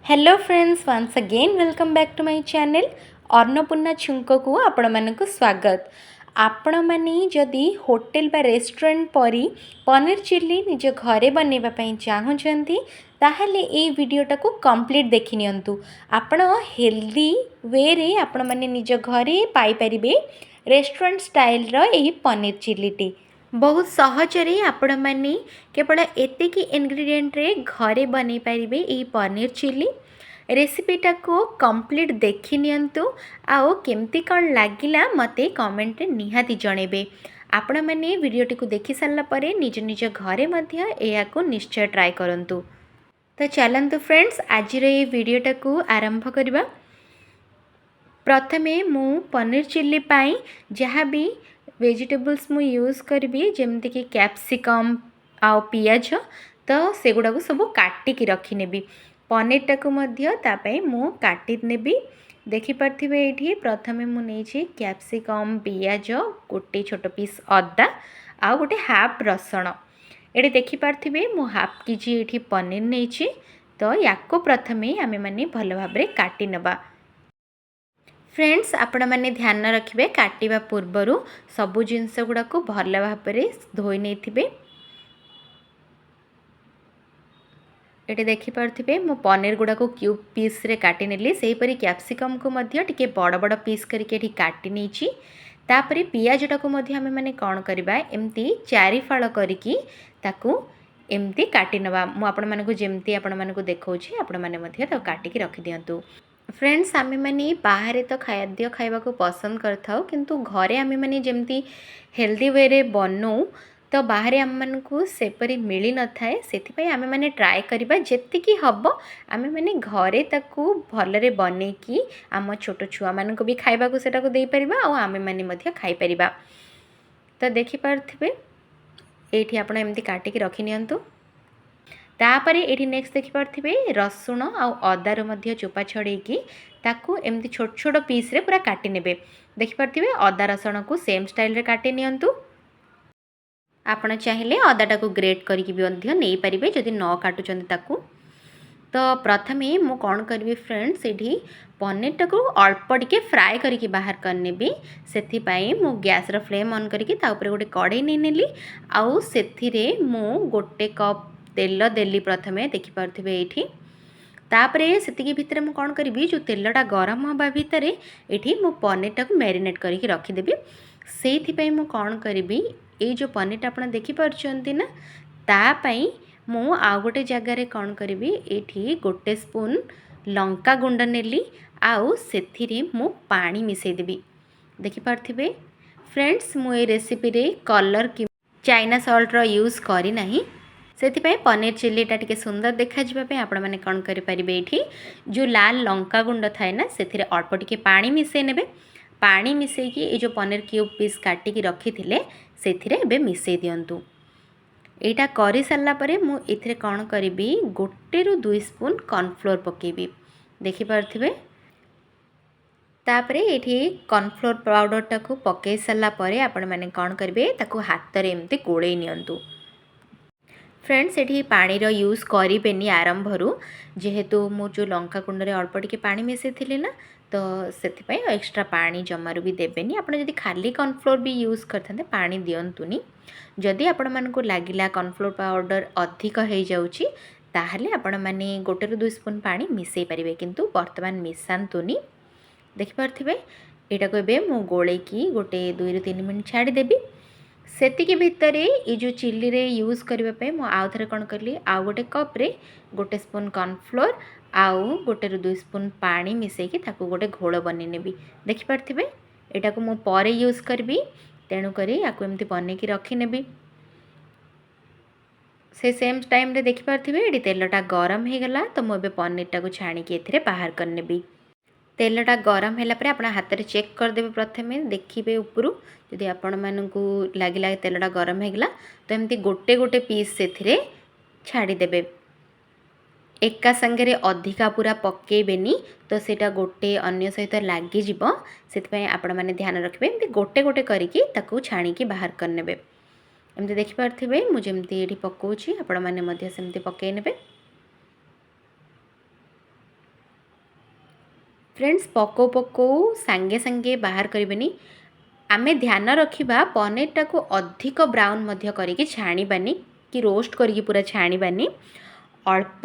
Hello friends once again welcome back to my channel Annapurna छुंक को आपण मानक स्वागत। आपण माने जदि होटल बा रेस्टोरेंट परी पनीर चिल्ली निज घरे बनैबा पई चाहुचंती ताहले ए वीडियोटा को कंप्लीट देखि नियंतु। आपण हेल्दी वे रे आपण माने निज घरे पाई परिबे रेस्टोरेंट स्टाइल रो एही पनीर चिल्लीटी बहुत सहजरे आपण माने केवल एतिकी इंग्रेडिएंट रे घरे बनै पारिबे एही पनीर चिल्ली रेसिपीटा को कंप्लीट देखि नियंतु। आओ केमती कौन लागिला मते कमेंट रे निहाती जणेबे। आपण माने वीडियोटी को देखि सारला परे निज निज घरे मध्य एया को निश्चय ट्राई करंतु। तो चलंतु फ्रेंड्स आज रे वीडियोटा को आरंभ करबा। प्रथमे मु पनीर चिल्ली पाई जहाँ भी वेजिटेबल्स मु यूज करी जमती कि कैप्सिकम आउ पियाज तो सेगुड़ा को सब काटिकी रखिनेबी। पनीरटा को मु काटी नेबी। देखिपारे ये प्रथमे मुझे कैप्सिकम पियाज गोटे छोट पीस अदा आ गोटे हाफ रसुण ये देखिपारे मु हाफ केजी ये पनीर नहीं तो या प्रथमे आम मैंने भल भाव काटी नबा। फ्रेंड्स आपण मैंने ध्यान रखिए काटिबा पूर्वर सबु जिनस गुड़ा को भल भाव धोई नहीं थे। ये देखिपारे मो पनीर गुड़ा को क्यूब पीस रे काटी नेली। सेहीपरि कैप्सिकम को मध्य टिके बड़ बड़ पीस करके काटी नहीं। तापरे पियाजटा को मध्य आमे माने कौन करबा एमती चारि फाळ करिकी ताकू एमती काटी नबा। मु आपण मानको जेमती आपण मानको देखौछि आपण माने मध्य तो काटिकी रखि दियंतु। फ्रेंड्स आमे माने बाहर तो खाद्य खाइबा को पसंद करथाउ किंतु घरे आमे माने जेमती हेल्दी वे रे बनौ तो बाहर आम मानकु सेपरी मिली न थाए। सेथिपई आमे माने ट्राई करबा जेतिकी हबो आमे माने घरे ताकू भलरे बनेकी आम छोट छुआ मानकु भी खाइबा को सेटा को देई परिबा आ आमे माने मध्य खाइ परिबा। तो देखि पारथिबे एठी आपण एमती काटिकी रखि नियंतु। तापरे एठी नेक्स्ट देखि पारथिबे रसुण आ अदार मध्य चोपा छड़ेकी ताकू एमती छोट छोट पीस रे पूरा काटी नेबे। देखि पारथिबे अदा रसुण को सेम स्टाइल रे काटी नियंतु। आपण चाहिए अदाटा को ग्रेट करके भी नहीं पारे जदि न काटुचंती ताकू। तो प्रथमे मु कौन करी फ्रेंड्स ये पनीरटा को अल्प टिके फ्राए करके बाहर करनेबी। से मु गैस रो फ्लेम ऑन करके गोटे कड़े नहीं नेली आउ से मु गोटे कप तेल देली। प्रथमे देखिपारे ये तापरे से भितर मु कौन करी जो तेलटा गरम हवा भितर ये मु पनीरटा को मैरिनेट करके रखिदेवी। से मु कौन करी ये जो पनीरटा आप देखिपारे ना तापाई मु आउ गोटे जगार कौन करी ये गोटे स्पून लंका गुंड नेली आउ से मु पानी मिसेदेवी। देखिपारे फ्रेंड्स मु ये रेसिपी रे कलर कि चाइना सॉल्ट रो यूज करी नाही। से पनीर चिल्लीटा टिके सुंदर देखा जावाई आपण मैंने कौन करें ये जो लाल लंका गुंड थाए ना से अल्प टिके पानी मिसई नेबे। पानी मिसेकी ये जो पनीर क्यूब पीस काटिकी रखी थिले सेथिरे एबे मिसई दियंतु। एटा करि सारला परे मु एथिरे कौन करी गोटे रु 2 स्पून कॉर्नफ्लोर पकेबी। देखि पारथिबे तापरे एठी कॉर्नफ्लोर पाउडरटा को पके सारला परे आपण माने कौन करिवे ताकू हाथ रे एमती गोळेई नियंतु। फ्रेंड्स ये पानी रो यूज करें आरंभरू जेहेतु मु जो लंका कुंड अल्प टिके पानी मिसई थी ना तो से एक्स्ट्रा पानी जमारू भी देवेनि। आप जब खाली कॉर्नफ्लोर भी यूज करते पानी दिंतुनि। जदि आपण मानकु लागिला कॉर्नफ्लोर पाउडर अधिक हो जाउची ताहले आपण माने गोटे रु 2 स्पून पानी मिसई पारिबे किंतु वर्तमान मिसांतुनि। देखिपारथिबे एटा को एबे मु गोळेकी गोटे 2 रु 3 मिनिट छाड़ी देबी। सेतिके भितर ये जो चिल्ली रे यूज करबा मु आउ थरे कौन कली आउ गोटे कप रे गोटे स्पून कॉर्नफ्लोर आउ गोटे रु 2 स्पून पानी मिसेकी ताकू गोटे घोल बनै नेबी। देखिपारथिबे एटा को मु परे यूज करबी तेणु करी याकू एमती बनेकी रखी नेबी। से सेम टाइम रे देखिपारथिबे एडी तेलटा गरम हे गला तो मु एबे पनीरटा को छाणीकी एथिरे बाहर करनेबी। तेलटा गरम है हाथ में चेक करदे। प्रथमे देखिए उपरू जदि आपण मानकु लगिला तेलटा गरम है तो एमती गोटे गोटे पीस से छाड़ीदेवे। एका संगे अधिका पूरा पकेबेनी तो सेटा गोटे अन्य सहित लगिज से आपण मैंने ध्यान रखिए एमती गोटे गोटे करके ताकू छाणीकी बाहर करने। एमती देखिपारे मुझे पकाउची आपण मैंने सेमती पकई नेबे। फ्रेंड्स पकौ पकौ सांगे सांगे बाहर करेंगे। आमे ध्यान रखिबा पनीरटा को अधिक ब्राउन मध्य करिके छाणीबानी कि रोस्ट करिके पूरा छाणीबानी। अल्प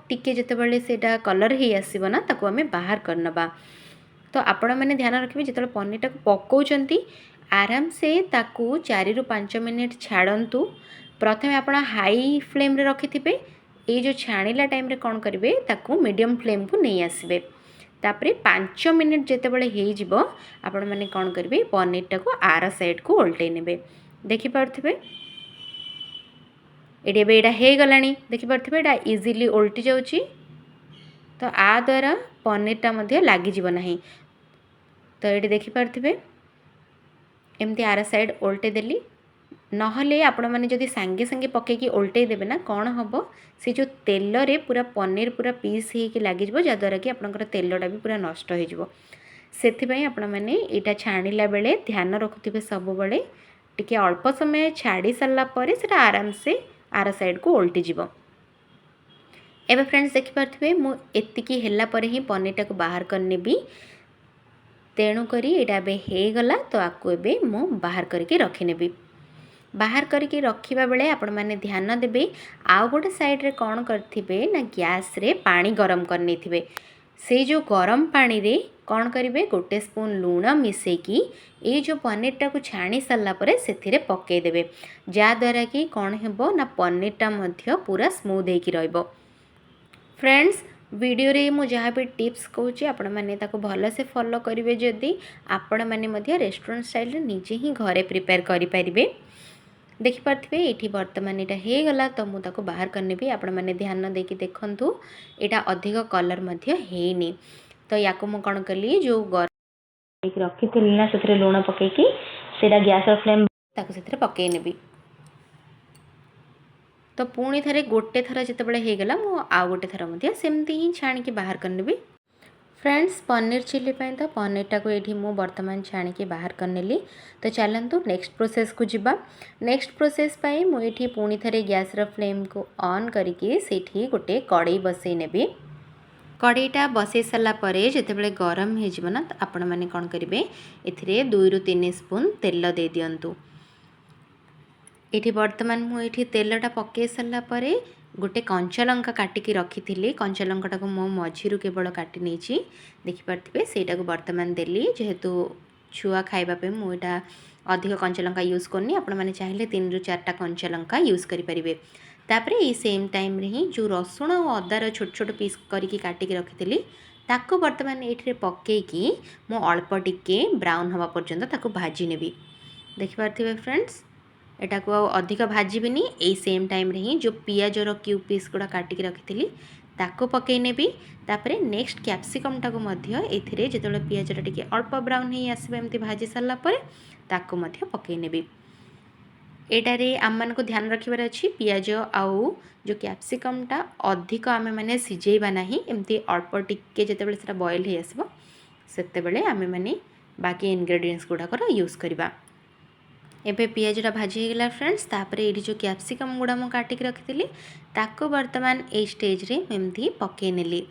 टिके जितेबाला सेटा कलर ही आसब ना ताको आमे बाहर करनबा। तो आपण मैंने ध्यान रखिए जिते पनीरटा को पकाउछंती आराम से ताकू 4 ରୁ 5 मिनिट छाड़न्तु। प्रथमे आपण हाई फ्लेम रे रखिथिबे। ये जो छाणीला टाइम रे कौन करेंगे ताकू मीडियम फ्लेम को नहीं आसबे। तापरे 5 मिनिट जितेबाला हो आपण मैंने कौन करेंगे पनीरटा को आर साइड को ओल्टे नेबे। देखिपारे ये हो गलानी। देखिपारे यहाँ इजिली ओल्टी जाऊँगी। तो आ द्वारा पनीरटा मध्य लगिज ना। तो ये देखिपारे एमती आर साइड ओल्टे देली। नहले आपण मैंने जदि सांगे सांगे पकईकी ओल्टे देबे ना कौन हम से जो तेल रे पूरा पनीर पूरा पीस होकर लगे जहाँद्वारा कि आपंकर तेलटा भी पूरा नष्ट हो। से आपण मैंने यहाँ छाणीला बेले ध्यान रखुथे सब बेले टिके अल्प समय छाड़ी सारा पर से आराम से आर साइड को ओल्टी जीव। एबे फ्रेंड्स देखिपारे मुझे है ही पनीरटा को बाहर करनेबी। तेणुकरी यहाँ हो गला। तो आपको एबे मु बाहर करके रखिनेबी। बाहर करके रखिबा बेले आपण माने ध्यान देबे आउ गोटे साइड रे कौन करथिबे ना गैस रे पानी गरम करने थिबे। से जो गरम पानी रे कौन करिवे गोटे स्पून लूण मिसेकी ये जो पनीरटा को छाणी सारा पर से पकई देबे जहाँद्वारा कि कौन हेबो ना पनीरटा मध्य पूरा स्मूथ होकी रहइबो। फ्रेंड्स वीडियो रे मु जहाँ भी टिप्स कहूँ आपण मैंने भल से फॉलो करेंगे जदि आपण मैंने रेस्टोरेंट स्टाइल निजे ही घरे प्रिपेयर करें। देखिपारे ये बर्तमान यहाँ हो गला। तो मुझे बाहर करने भी आपण मैंने ध्यान देकी देखंतु यहाँ अधिक कलर है। तो या कौन कली जो गरम रखी थी ना से लुण पकईकी गैस फ्लेम से पकई नेबी। तो पुणी थे गोटे थर जितेबाला होगला आउ गोटे थर सेमती ही छाणी बाहर करनेबी। फ्रेंड्स पनीर चिल्ली तो पनीरटा को ये मु बर्तमान छाणी बाहर करनेली। तो चलतु नेक्स्ट प्रोसेस को जीवा। नेक्स्ट प्रोसेस मुझे पुणी थे गैस फ्लेम को ऑन करके सेठी गोटे कड़ई बसई नेबी। कड़ईटा बसई सारापर जितेबाला गरम हो ना तो आपण मैंने कौन करेंगे ए 2 ରୁ 3 स्पून तेल दे दिंतु। ये बर्तमान मुझे तेलटा पकई सारापर गोटे कंचा लंका काटिकी रखी। कंचा लंकाटा को मो मझीरु केवल काटी नहीं देखिपारे सेटा को बर्तमान देली। जेहेतु छुआ खाइबापे मुझा अधिक कंचा लंका यूज करनी आपण मैंने चाहिए 3 ରୁ 4टा कंचा लंका यूज करें। तापरे ये सेम टाइम रे ही जो रसुण और अदार छोट छोट पीस करके काटिकी रखी ताको बर्तमान ये पकईकी मो अल्प टिके ब्राउन हवा पर्यंत ताको भाजी नेबी। देखिपारे फ्रेंड्स एटा को अधिक भाजबिनी। यही सेम टाइम रे ही जो पियाजर क्यूब पीस गुड़ा काटिकी रखी ताको पकई नेबी। तापरे नेक्स्ट कैप्सिकमटा को मध्य एथिरे जेतले पियाजर टिके अल्प ब्राउन ही आसबे एमती भाजी सारा पर ताको मध्य पकई नेबी। एटारे आम मान को ध्यान रखिबार अछि पियाज आउ जो कैप्सिकमटा अधिक आमे माने सिजेइबा नाही। एमती अल्प टिके जेतेबेले सेटा बॉयल ही आसबो सेतेबेले आमे माने बाकी इंग्रेडिएंट्स गुड़ाकर यूज करबा। एबे पियाजटा भाजी होगला फ्रेंड्स। तापर ये जो कैप्सिकम गुड़ा मु काटिकी रखी ताको बर्तमान ए स्टेज रे एमती पकई नेली।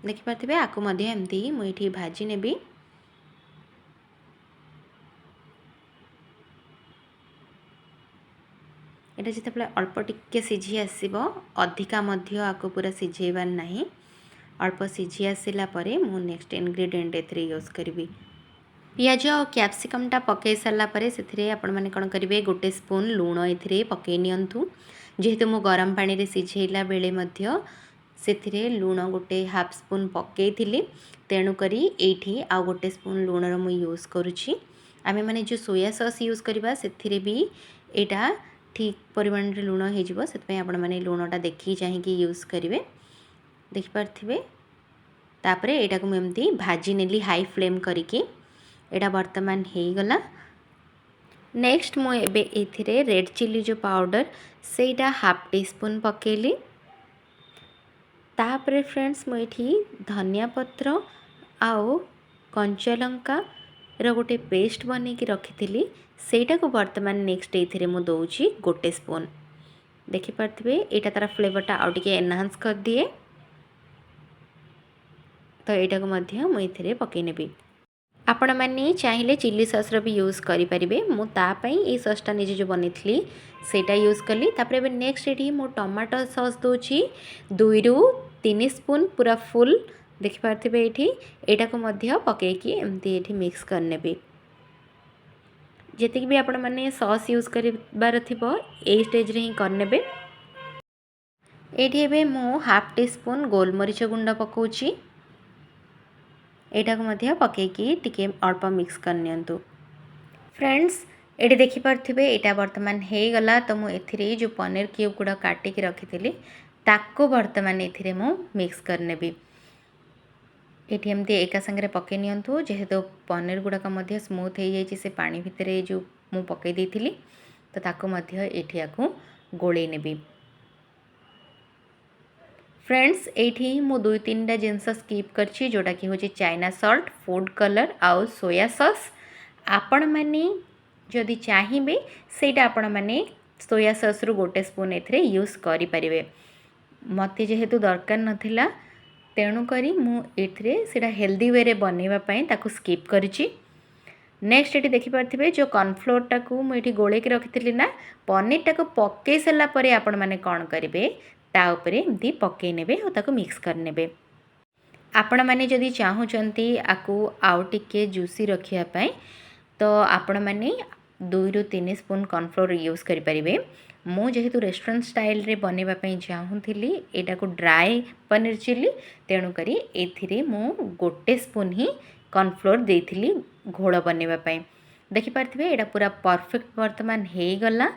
देखिपारे आको मध्य एमती मुझे भाजी नेबी। एटा जितेबाला अल्प टिके सिझी आसीबो अधिका मध्य आको पूरा सिझेबार नाही। अल्प सिझी आसला परे मु नेक्स्ट इनग्रेडिएंट एथरे यूज करी। पियाज और कैप्सिकमटा पकई सारापर से आपण मैंने कौन करेंगे गोटे स्पून लूण ए पकई नियंतु। जेहेतु मु गरम पानी रे सिझेला बेले मध्य से लूण गोटे हाफ स्पून पकई थी तेणुकरी ये आउ गोटे स्पून लूणर मु यूज करुँची। आमे माने जो सोया सॉस यूज करबा से भी यहाँ ठीक परिमाण रे लूण हो से आपण मैंने लूणटा देखी चाहिए यूज करेंगे। देखिपारे तापरे एटा को एमती भाजी नेली हाई फ्लेम करिकी। एटा बर्तमान हो गला। नेक्स्ट मु एबे एथिरे रेड चिल्ली जो पाउडर सेटा हाफ टी स्पून पकेली। तापरे फ्रेंड्स मुझे धनिया पत्र आउ कंचा लंका रो गोटे पेस्ट बनैकी रखी सेटा को बर्तमान नेक्स्ट एथिरे मु दउची गोटे स्पून। देखिपे यहाँ तार फ्लेवरटा आउ टिके एनहांस कर दिए। तो यहाँ को मुझे पकईनेबी। आपण मैंने चाहिए चिली सस्र भी यूज करें। मुझे ये ससटा निजे जो बनी सेटा यूज कली। तापर नेक्स्ट ये मो टमाटो सॉस दूची 2 ରୁ 3 स्पून पूरा फुल देखिपे ये यहाँ को पकईकी एमती मिक्स करने जी भी आपण मैंने सॉस यूज करार थी यही स्टेज रे ही करने। ये मु हाफ टी स्पून गोलमरीच गुंड पकाउची। यहाँ को पकईकी टिके अल्प मिक्स करनियंतु। फ्रेंड्स ये देखिपे यहाँ बर्तमान हो गला। तो मुझे जो पनीर क्यूब गुड़ा काटिकी रखी ताको बर्तमान ये मिक्स करने। ये एमती एका संगे पकई नियंतु जेहेतु पनीर गुड़ाक स्मूथ हो जाए से पानी भितर जो मु पकई देइथिली। तो ताको ये गोले नेबी। फ्रेंड्स ये मु 2-3टा जिनस स्कीप करछि जोटा कि होची चाइना सॉल्ट, फूड कलर आउ सोया सॉस। आपण माने जदि चाहिए सेटा आपण माने सोया सॉस रु 1 स्पून एथरे यूज करि परिबे। मते जेहेतु दरकार नथिला तेणु करी मु एथरे सेटा हेल्दी वे रे बनैबा पई ताकू स्कीप करछि। नेक्स्ट ये देखिपे जो कॉर्नफ्लोर टाकू मुझे गोले की रखी ना पनीर टाक पकई सारा पर आपण मैंने कौन करेंगे ता उपरे एमती पकई नेबे और ताकू मिक्स करने। आपण मैंने जदि चाहूँगी आकू आउ टिके जूसी रखापी तो आपण मैंने 2 ରୁ 3 स्पून कॉर्नफ्लोर यूज करें। मु जेहेतु रेस्टोरेंट स्टाइल रे बनवाई चाहूँगी यहाँ को ड्राए पनीर चिली तेणु करी एथिरे मु 1 स्पून ही कॉर्नफ्लोर देइथिली घोल बनवाई। देखिपे यहाँ पूरा परफेक्ट बर्तमान हो गला।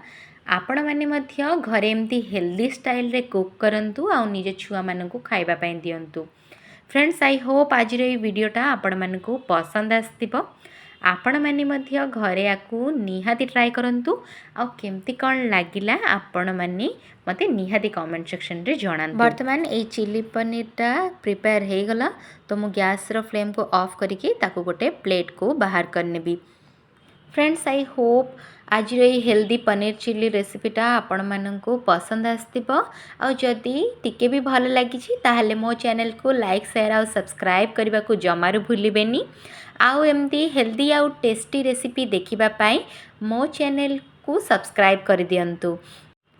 आपण मैंने घरे एमती हेल्दी स्टाइल रे कुक करंतु आ निज छुआ मानकु खाइबा पई दियंतु। फ्रेंड्स आई होप आज ये वीडियोटा आपण मानकु पसंद आस्तिबो। आपण मैंने घरे आकु निहाती ट्राए करंतु आ केमती कौन लागिला आपण मैंने मते निहाती कमेंट सेक्शन रे जणान। वर्तमान ए चिली पनीरटा प्रिपेयर हो गला। तो मु गैस रो फ्लेम को ऑफ करके ताकू गोटे प्लेट को बाहर करनेबी। फ्रेंड्स आई होप आज ये हेल्दी पनीर चिली रेसिपीटा आपण मानकु पसंद आस्तिबो। आ जदि टिके भी भल लागिछि ताहले मो चैनल को लाइक शेयर और सब्सक्राइब करबा को जमारू भूलिबेनी। आउ एमती हेल्दी आउ टेस्टी रेसिपी देखिबा पाई मो चैनल को सब्सक्राइब कर दियंतु।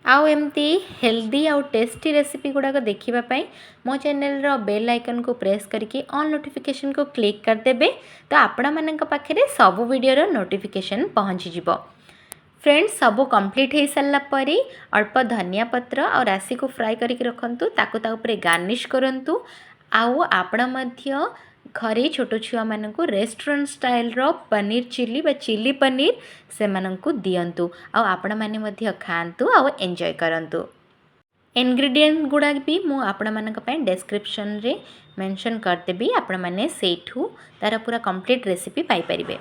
आउ एमती हेल्दी आउ टेस्टी रेसिपी गुड़ाक देखिबा पाई मो चैनल रो बेल आइकन को प्रेस करके ऑल नोटिफिकेशन को क्लिक कर देबे। तो आपण मानक पाखरे सब वीडियो रो नोटिफिकेशन पहुँची जिवो। फ्रेंड्स सबू कंप्लीट हो सारा पर अल्प धनिया पत्र और राशि को फ्राए करके रखंतु ताकू ता ऊपर गार्निश करंतु। आउ आपण मध्य घरे छोट छुआ मानकु रेस्टोरेंट स्टाइल रो पनीर चिली बा चिली पनीर से मानकु दियंतु। आउ आपण माने मध्य खांतु आउ एंजॉय करंतु। इंग्रेडिएंट गुड़ा भी मु आपण मानक पय डिस्क्रिप्शन रे मेंशन कर देबी। आपण माने सेठू तार पूरा कंप्लीट रेसिपी पाई परिबे।